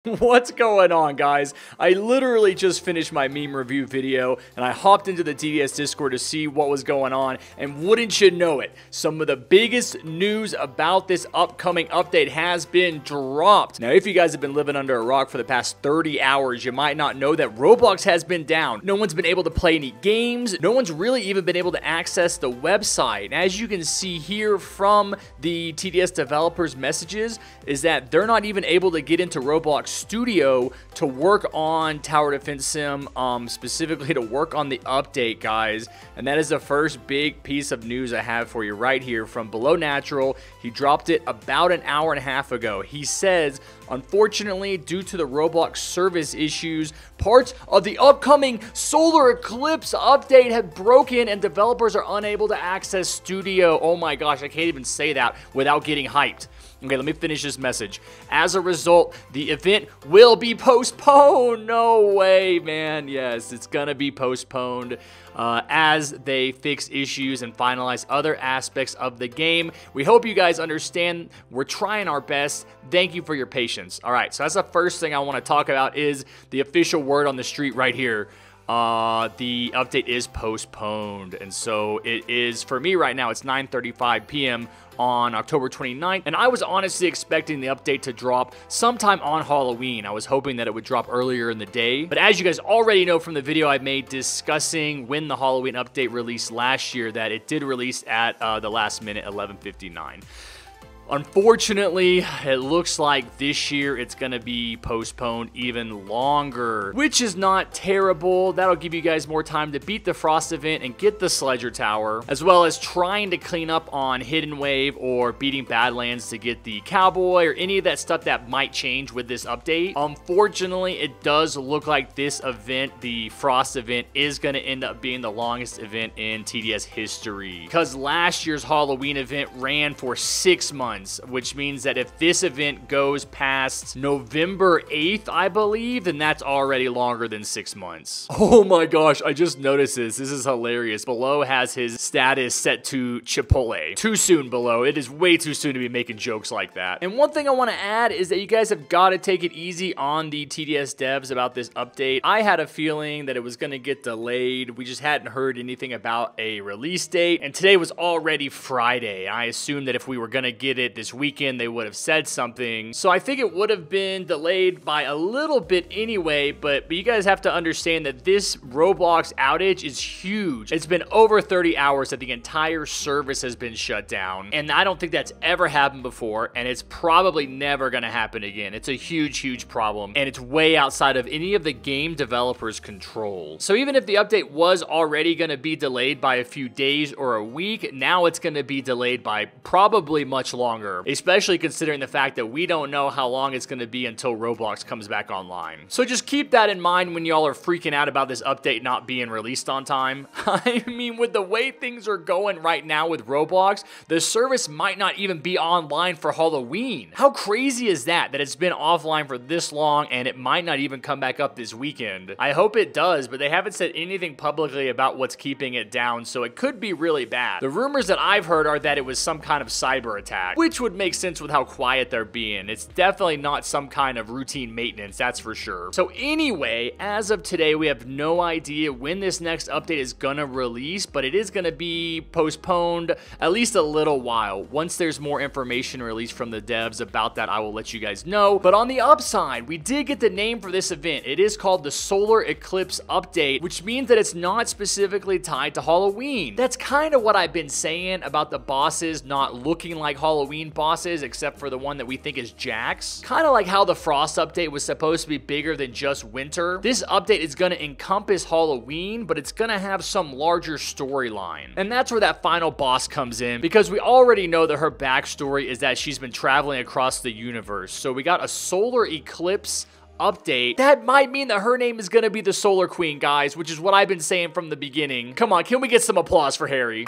What's going on, guys? I literally just finished my meme review video and I hopped into the TDS Discord to see what was going on, and wouldn't you know it, some of the biggest news about this upcoming update has been dropped. Now, if you guys have been living under a rock for the past 30 hours, you might not know that Roblox has been down. No one's been able to play any games. No one's really even been able to access the website. And as you can see here from the TDS developers' messages, is that they're not even able to get into Roblox Studio to work on Tower Defense Sim, specifically to work on the update, guys. And that is the first big piece of news I have for you right here from Below Natural. He dropped it about an hour and a half ago. He says, unfortunately, due to the Roblox service issues, parts of the upcoming Solar Eclipse update have broken and developers are unable to access Studio. Oh my gosh, I can't even say that without getting hyped. Okay, let me finish this message. As a result, the event will be postponed. No way, man. Yes, it's gonna be postponed as they fix issues and finalize other aspects of the game. We hope you guys understand. We're trying our best. Thank you for your patience. All right, so that's the first thing I want to talk about is the official word on the street right here. The update is postponed, and so it is, for me right now, it's 9:35 p.m. on October 29th, and I was honestly expecting the update to drop sometime on Halloween. I was hoping that it would drop earlier in the day, but as you guys already know from the video I made discussing when the Halloween update released last year, that it did release at the last minute, 11:59. Unfortunately, it looks like this year it's going to be postponed even longer, which is not terrible. That'll give you guys more time to beat the Frost event and get the Sledger Tower, as well as trying to clean up on Hidden Wave or beating Badlands to get the Cowboy or any of that stuff that might change with this update. Unfortunately, it does look like this event, the Frost event, is going to end up being the longest event in TDS history, because last year's Halloween event ran for 6 months. Which means that if this event goes past November 8th, I believe, then that's already longer than 6 months. Oh my gosh, I just noticed this. This is hilarious. Below has his status set to Chipotle. Too soon, Below. It is way too soon to be making jokes like that. And one thing I want to add is that you guys have got to take it easy on the TDS devs about this update. I had a feeling that it was going to get delayed. We just hadn't heard anything about a release date, and today was already Friday. I assumed that if we were going to get it this weekend, they would have said something. So I think it would have been delayed by a little bit anyway, but you guys have to understand that this Roblox outage is huge. It's been over 30 hours that the entire service has been shut down, and I don't think that's ever happened before, and it's probably never going to happen again. It's a huge problem, and it's way outside of any of the game developers' control. So even if the update was already going to be delayed by a few days or a week, now it's going to be delayed by probably much longer, especially considering the fact that we don't know how long it's going to be until Roblox comes back online. So just keep that in mind when y'all are freaking out about this update not being released on time. I mean, with the way things are going right now with Roblox, the service might not even be online for Halloween. How crazy is that it's been offline for this long and it might not even come back up this weekend? I hope it does, but they haven't said anything publicly about what's keeping it down, so it could be really bad. The rumors that I've heard are that it was some kind of cyber attack, which would make sense with how quiet they're being. It's definitely not some kind of routine maintenance, that's for sure. So anyway, as of today, we have no idea when this next update is gonna release, but it is gonna be postponed at least a little while. Once there's more information released from the devs about that, I will let you guys know. But on the upside, we did get the name for this event. It is called the Solar Eclipse Update, which means that it's not specifically tied to Halloween. That's kind of what I've been saying about the bosses not looking like Halloween bosses, except for the one that we think is Jax. Kind of like how the Frost update was supposed to be bigger than just winter. This update is going to encompass Halloween, but it's going to have some larger storyline. And that's where that final boss comes in, because we already know that her backstory is that she's been traveling across the universe. So we got a Solar Eclipse update. That might mean that her name is going to be the Solar Queen, guys, which is what I've been saying from the beginning. Come on, can we get some applause for Harry?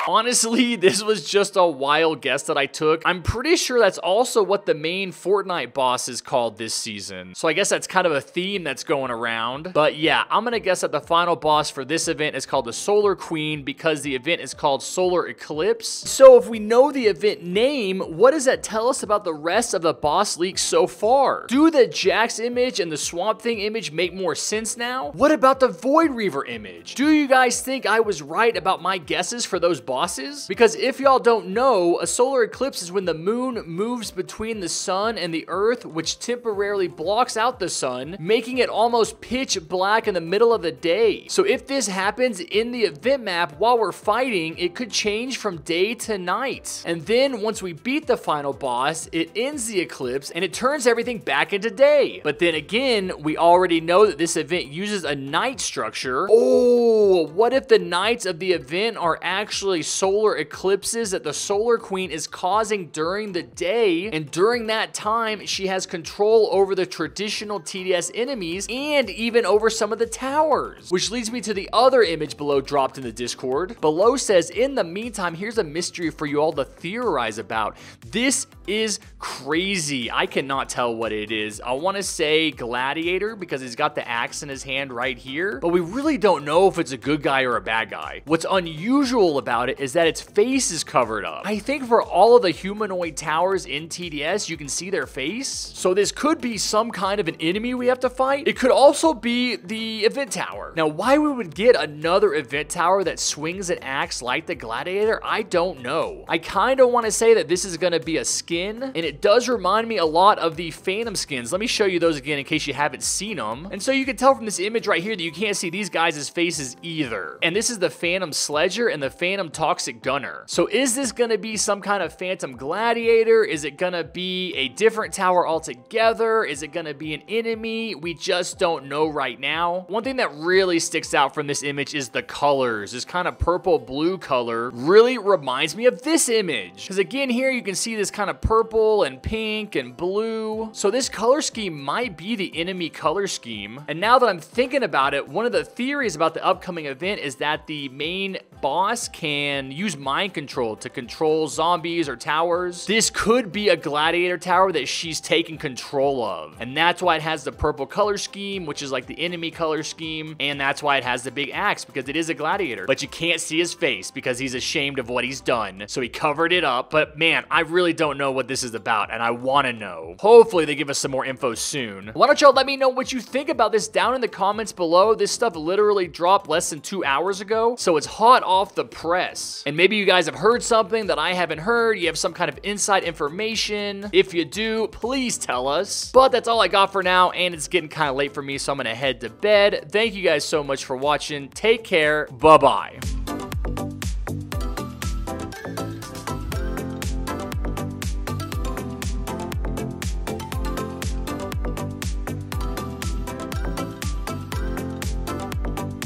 Honestly, this was just a wild guess that I took. I'm pretty sure that's also what the main Fortnite boss is called this season. So I guess that's kind of a theme that's going around. But yeah, I'm gonna guess that the final boss for this event is called the Solar Queen because the event is called Solar Eclipse. So if we know the event name, what does that tell us about the rest of the boss leaks so far? Do the Jax image and the Swamp Thing image make more sense now? What about the Void Reaver image? Do you guys think I was right about my guesses for those bosses? Because if y'all don't know, a solar eclipse is when the moon moves between the sun and the earth, which temporarily blocks out the sun, making it almost pitch black in the middle of the day. So if this happens in the event map while we're fighting, it could change from day to night. And then once we beat the final boss, it ends the eclipse and it turns everything back into day. But then again, we already know that this event uses a night structure. Oh, what if the nights of the event are actually solar eclipses that the Solar Queen is causing during the day, and during that time, she has control over the traditional TDS enemies and even over some of the towers? Which leads me to the other image below dropped in the Discord. Below says, in the meantime, here's a mystery for you all to theorize about. This is crazy. I cannot tell what it is. I want to say Gladiator because he's got the axe in his hand right here, but we really don't know if it's a good guy or a bad guy. What's unusual about it is that its face is covered up. I think for all of the humanoid towers in TDS, you can see their face. So this could be some kind of an enemy we have to fight. It could also be the event tower. Now, why we would get another event tower that swings an axe like the Gladiator, I don't know. I kind of want to say that this is going to be a skin, and it does remind me a lot of the Phantom skins. Let me show you those again in case you haven't seen them. And so you can tell from this image right here that you can't see these guys' faces either. And this is the Phantom Sledger and the Phantom Toxic Gunner. So is this going to be some kind of Phantom Gladiator? Is it going to be a different tower altogether? Is it going to be an enemy? We just don't know right now. One thing that really sticks out from this image is the colors. This kind of purple blue color really reminds me of this image. Because again, here you can see this kind of purple and pink and blue. So this color scheme might be the enemy color scheme. And now that I'm thinking about it, one of the theories about the upcoming event is that the main boss can use mind control to control zombies or towers. This could be a Gladiator tower that she's taking control of. And that's why it has the purple color scheme, which is like the enemy color scheme. And that's why it has the big axe, because it is a Gladiator. But you can't see his face because he's ashamed of what he's done. So he covered it up. But man, I really don't know what this is about, and I want to know. Hopefully they give us some more info soon. Why don't y'all let me know what you think about this down in the comments below. This stuff literally dropped less than 2 hours ago, so it's hot off the press. And maybe you guys have heard something that I haven't heard. You have some kind of inside information. If you do, please tell us. But that's all I got for now, and it's getting kind of late for me, so I'm gonna head to bed. Thank you guys so much for watching. Take care. Bye-bye.